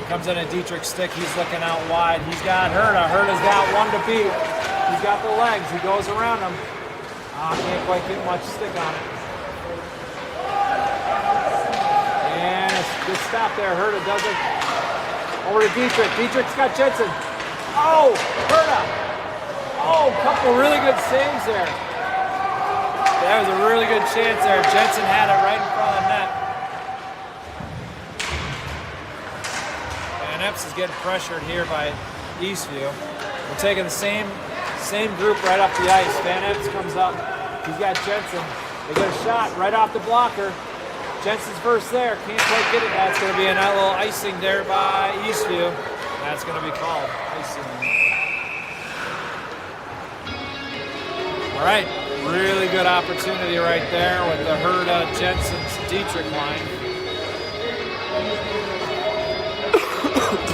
Comes in a Dietrich stick. He's looking out wide. He's got Herta. Herta's got one to beat. He's got the legs. He goes around him. Can't quite get much stick on it. And it's a good stop there. Herta does it. Over to Dietrich. Dietrich's got Jensen. Oh, Herta. Oh, a couple really good saves there. That was a really good chance there. Jensen had it right in front of the net. And Epps is getting pressured here by Eastview. We're taking the same Same group right up the ice. Van Epps comes up. He's got Jensen. They get a shot right off the blocker. Jensen's first there. Can't quite get it. That's going to be a little icing there by Eastview. That's going to be called icing. All right. Really good opportunity right there with the Herda Jensen's Dietrich line.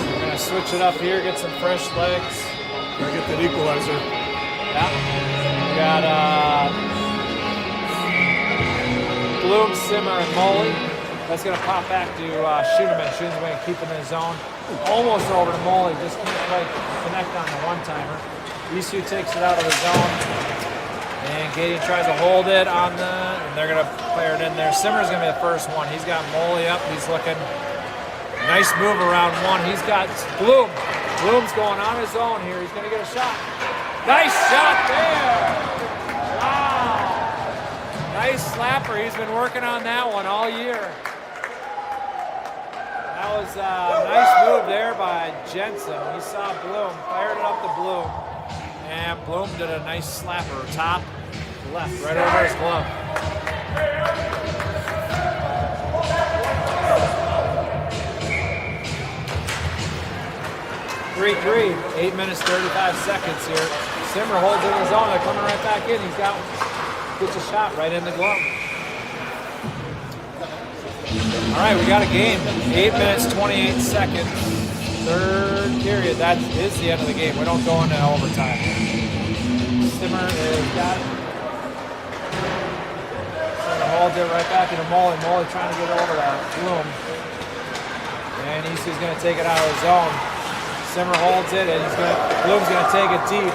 We're going to switch it up here, get some fresh legs. Gotta get that equalizer. Yeah. We got Bloom, Simmer, and Moley. That's going to pop back to Schooneman. Schooneman's going to keep it in his zone. Almost over to Moley. Just can't quite connect on the one-timer. Eastview takes it out of the zone. And Gady tries to hold it on and they're going to play it in there. Simmer's going to be the first one. He's got Moley up. He's looking nice move around one. He's got Bloom. Bloom's going on his own here. He's going to get a shot. Nice shot there. Wow. Nice slapper. He's been working on that one all year. That was a nice move there by Jensen. He saw Bloom, fired it up to Bloom. And Bloom did a nice slapper, top, left, right over his glove. 3-3, 8 minutes, 35 seconds here. Simmer holds in his own, they're coming right back in. Gets a shot right in the glove. All right, we got a game. 8 minutes, 28 seconds. Third period, that is the end of the game. We don't go into overtime. Simmer has got it. Simmer holds it right back into Moley. Moley trying to get over to Bloom. And he's going to take it out of his zone. Simmer holds it, and Bloom's going to take it deep.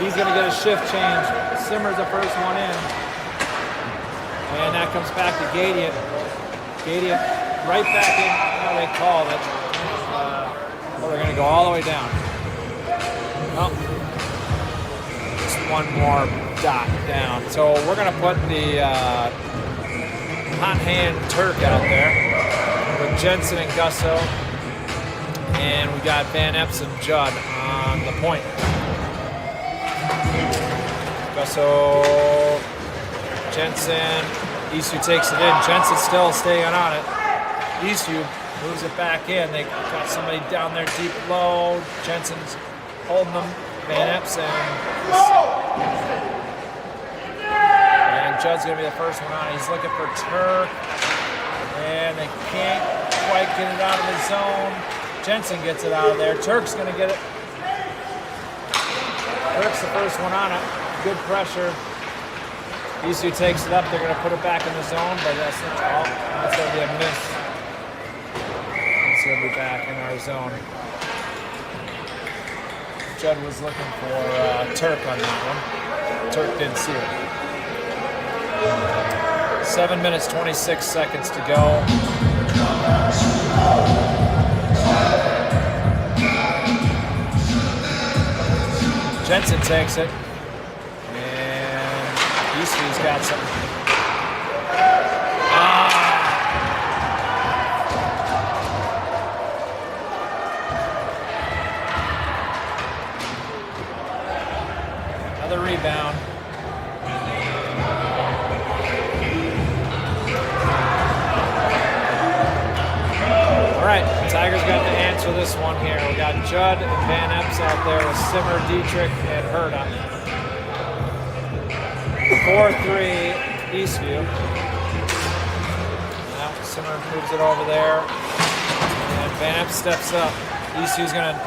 He's going to get a shift change. Simmer's the first one in. And that comes back to Gadian. Gadian right back in. How they called it. They're going to go all the way down. Well, just one more dot down. So we're going to put the hot hand Turk out there with Jensen and Gusso. And we got Van Epps and Judd on the point. Gusso, Jensen, Eastview takes it in. Jensen's still staying on it. Eastview moves it back in. They got somebody down there deep low. Jensen's holding them. Van Epps and Judd's going to be the first one on. He's looking for Turk. And they can't quite get it out of the zone. Jensen gets it out of there. Turk's going to get it. Turk's the first one on it. Good pressure. Eastview takes it up. They're going to put it back in the zone, but that's going to be a miss. It's going to be back in our zone. Judd was looking for Turk on that one. Turk didn't see it. 7 minutes, 26 seconds to go. Jensen takes it. And Eastview's got some. Another rebound. All right, Tigers got to answer this one here. We got Judd and Van Epps out there with Simmer, Dietrich, and Herda. 4-3 Eastview. Now Simmer moves it over there. And Van Epps steps up. Eastview's going to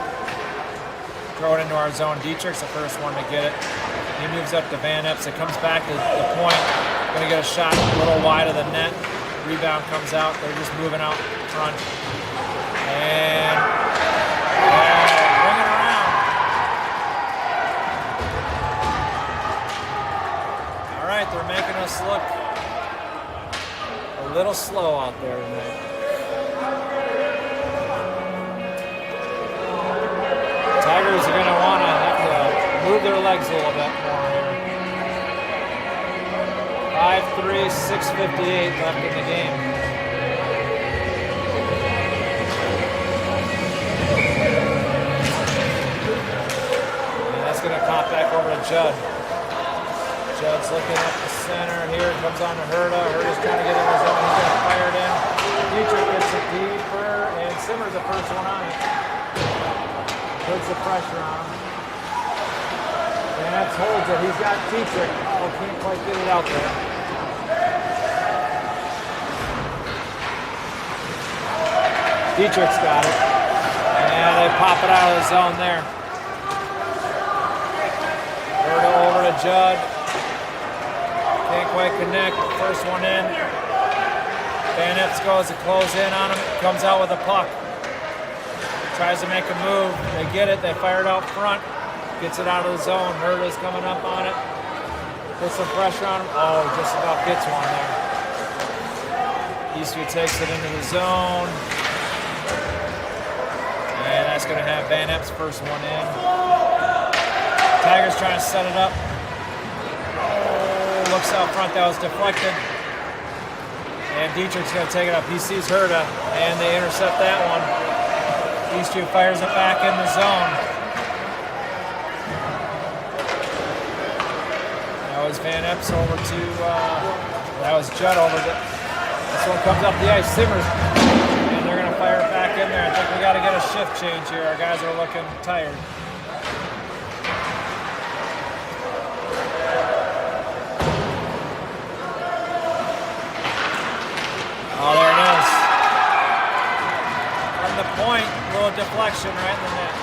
throw it into our zone. Dietrich's the first one to get it. He moves up to Van Epps. It comes back to the point. Going to get a shot a little wide of the net. Rebound comes out. They're just moving out front. And bring it around. All right, they're making us look a little slow out there tonight. Tigers are going to want to have to move their legs a little bit more here. 5-3, 6:58 left in the game. it's going to pop back over to Judd. Judd's looking up the center here. Comes on to Herta. Herta's trying to get in his zone. He's going to fire it in. Dietrich gets it deeper, and Simmer's the first one on it. Puts the pressure on him. And that holds it. He's got Dietrich. Oh, can't quite get it out there. Dietrich's got it. And they pop it out of the zone there. Herta over to Judd. Can't quite connect. First one in. Van Epps goes to close in on him. Comes out with a puck. Tries to make a move. They get it. They fire it out front. Gets it out of the zone. Herta's coming up on it. Puts some pressure on him. Oh, just about gets one there. Eastview takes it into the zone. And that's going to have Van Epps' first one in. Tigers trying to set it up. Oh, looks out front. That was deflected. And Dietrich's going to take it up. He sees Herta, and they intercept that one. Eastview fires it back in the zone. That was Van Epps over to, that was Judd over to, this one comes up the ice. Simmers, and they're going to fire it back in there. I think we got to get a shift change here. Our guys are looking tired. Oh, there it is. From the point, a little deflection right in the net.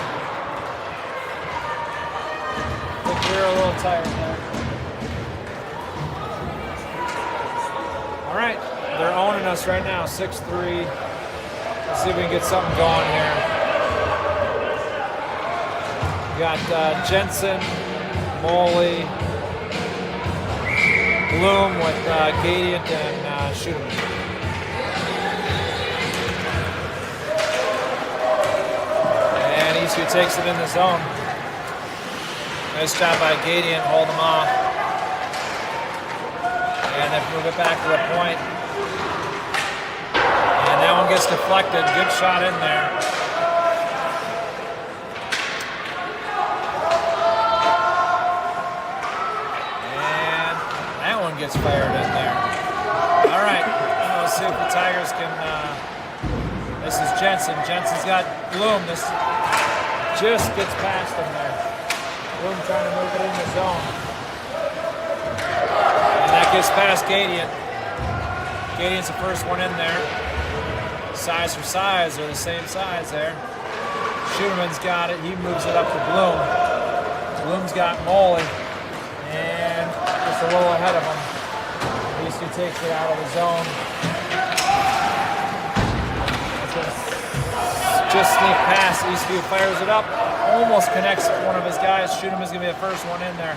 I think we were a little tired there. All right, they're owning us right now, 6-3. Let's see if we can get something going here. We got Jensen, Moley, Bloom with Gadiant and Schumann. Eastview takes it in the zone. Nice job by Gadiant, hold them off. And they move it back to the point. And that one gets deflected. Good shot in there. And that one gets fired in there. All right, let's see if the Tigers can, this is Jensen. Jensen's got Bloom. This just gets past him there. Bloom trying to move it in the zone. And that gets past Gadiant. Gadiant's the first one in there. Size for size, they're the same size there. Schuman's got it. He moves it up to Bloom. Bloom's got Moley. And just a little ahead of him. Eastview takes it out of the zone. Just sneak past. Eastview fires it up. Almost connects one of his guys. Schumann is going to be the first one in there.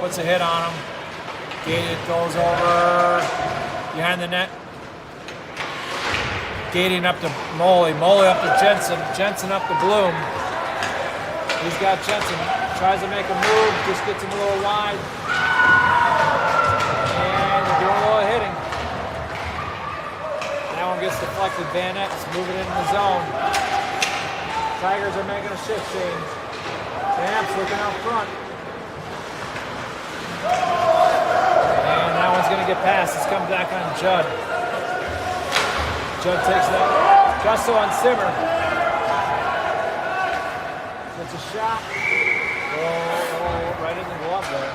Puts a hit on him. Gadiant goes over behind the net. Gadiant up to Moley. Moley up to Jensen. Jensen up to Bloom. He's got Jensen. Tries to make a move. Just gets him a little wide. And they're doing a little hitting. That one gets deflected. Van Epps moving it in the zone. Tigers are making a shift change. Van Epps looking out front. And that one's going to get past. It's coming back on Judd. Judd takes that. Gusto on Simmer. Gets a shot. Oh, right in the glove there.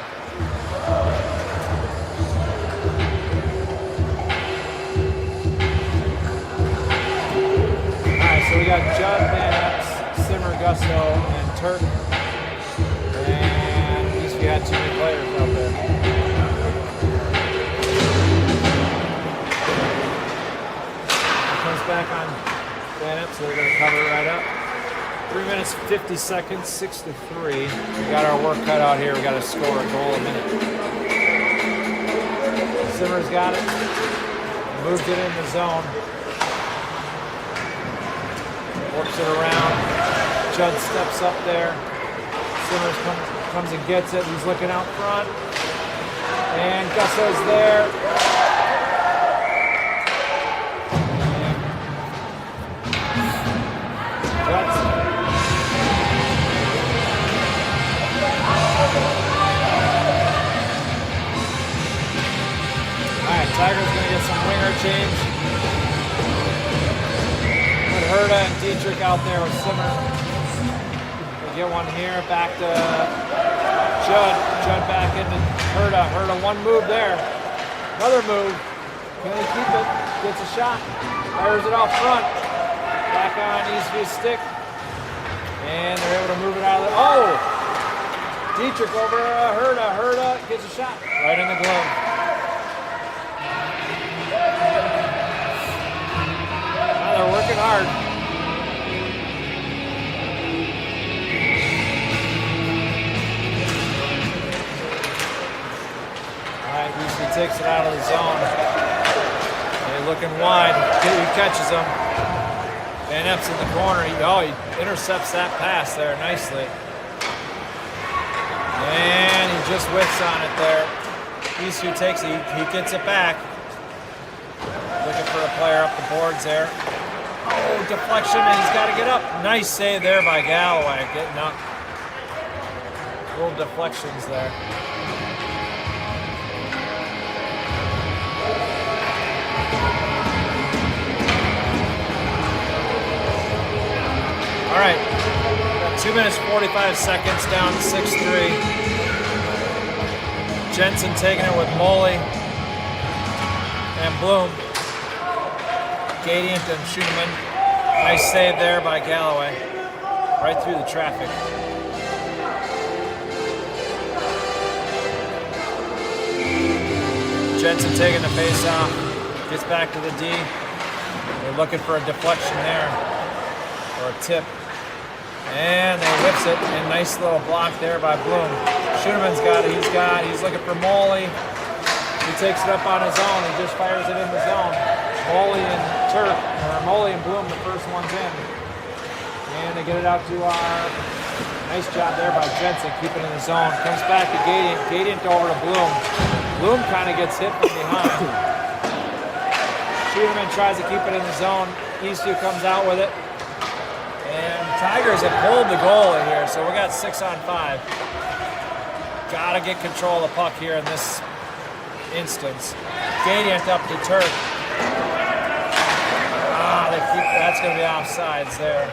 All right, so we got Judd, Van Epps, Simmer, Gusto, and Turk. And Eastview had too many players out there. Comes back on Van Epps, so they're going to cover it right up. 3 minutes, 50 seconds, 6-3. We got our work cut out here. We got to score a goal a minute. Simmer's got it. Moved it in the zone. Works it around. Judd steps up there. Simmers comes and gets it. He's looking out front. And Gusso's there. Herda and Dietrich out there with Simmer. We get one here, back to Judd. Judd back into Herda. Herda, one move there. Another move. Can he keep it? Gets a shot. Fires it out front. Back on Eastview's stick. And they're able to move it out of there. Oh! Dietrich over Herda. Herda gets a shot. Right in the glove. Now they're working hard. All right, Eastview takes it out of the zone. They're looking wide. He catches him. Van Epps in the corner. He intercepts that pass there nicely. And he just whiffs on it there. Eastview takes it. He gets it back. Looking for a player up the boards there. Oh, deflection, and he's got to get up. Nice save there by Galloway, getting up. Little deflections there. All right, 2 minutes 45 seconds down to 6-3. Jensen taking it with Moley and Bloom. Gadiant and Schumann. Nice save there by Galloway. Right through the traffic. Jensen taking the face off. Gets back to the D. They're looking for a deflection there. Or a tip. And they whips it. And nice little block there by Bloom. Schumann's got it. He's looking for Moley. He takes it up on his own. He just fires it in the zone. Moley and Turk, or Moley and Bloom, the first one's in. And they get it out to nice job there by Jensen, keeping it in the zone. Comes back to Gadiant. Gadiant over to Bloom. Bloom kind of gets hit from behind. Schumann tries to keep it in the zone. Eastview comes out with it. And the Tigers have pulled the goalie here, so we got 6 on 5. Gotta get control of the puck here in this instance. Gadiant up to Turk. That's going to be offsides there.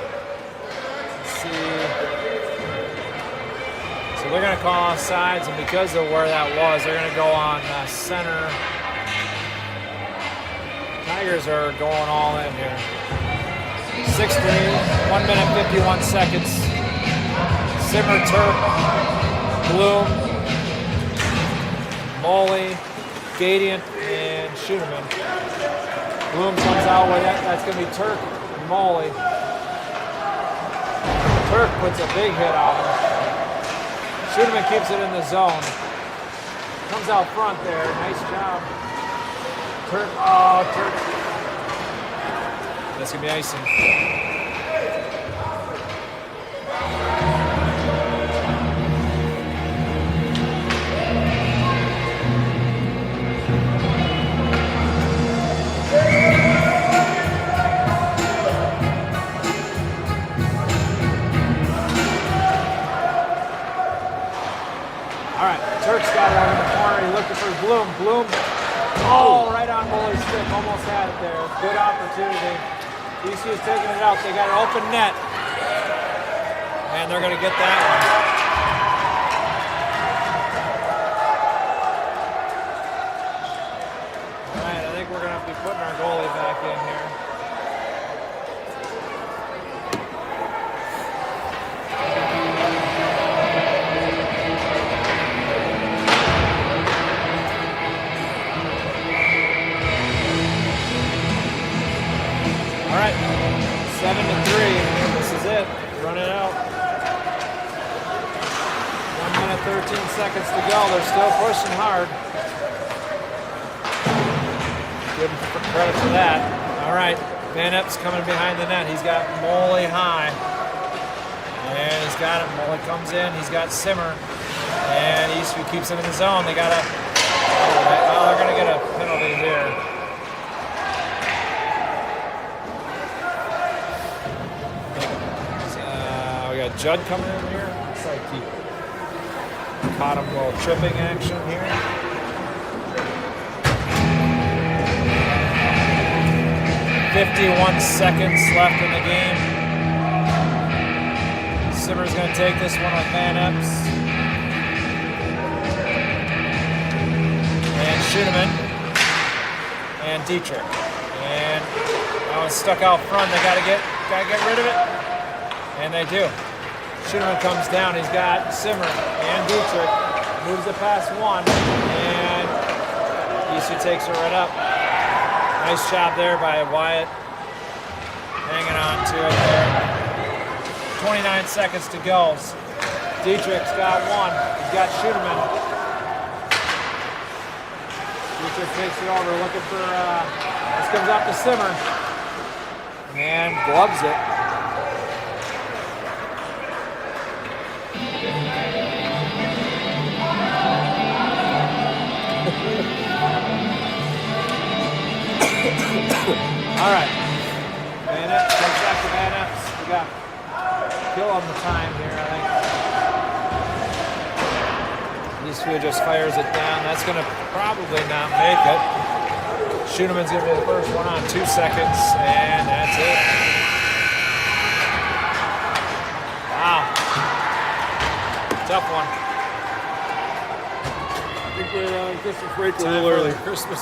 Let's see. So they're going to call offsides, and because of where that was, they're going to go on center. Tigers are going all in here. 6-3, 1 minute 51 seconds. Simmer, Turk, Bloom, Moley, Gadiant, and Schumann. Bloom comes out with it. That's going to be Turk and Moley. Turk puts a big hit on him. Schumann keeps it in the zone. Comes out front there. Nice job. Turk. Oh, Turk. That's going to be icing. Turk's got it over in the corner. He looking for Bloom. Bloom. Oh, right on Moley's stick. Almost had it there. Good opportunity. DC is taking it out. They got an open net. And they're going to get that one. All right, I think we're going to have to be putting our goalie back in here. All right, 7-3. This is it. Run it out. 1 minute, 13 seconds to go. They're still pushing hard. Give them credit for that. All right, Van Epps coming behind the net. He's got Moley high. And he's got it. Moley comes in. He's got Simmer. And Eastview keeps him in the zone. They got to... Oh, they're going to get a penalty here. Judd coming in here. Looks like he caught him a little tripping action here. 51 seconds left in the game. Simmer's going to take this one with Van Epps. And Schuneman. And Dietrich. And now it's stuck out front. They gotta get rid of it. And they do. Schuneman comes down. He's got Simmer and Dietrich. Moves it past one. And Eastview takes it right up. Nice job there by Wyatt. Hanging on to it there. 29 seconds to go. Dietrich's got one. He's got Schuneman. Dietrich takes it over, looking for, this comes up to Simmer. And gloves it. All right. Van Epps comes back to Van Epps. We got kill on the time here, I think. Eastview just fires it down. That's going to probably not make it. Schuneman's going to be the first one on 2 seconds, and that's it. Wow. Tough one. I think we're on Christmas break a little early. Christmas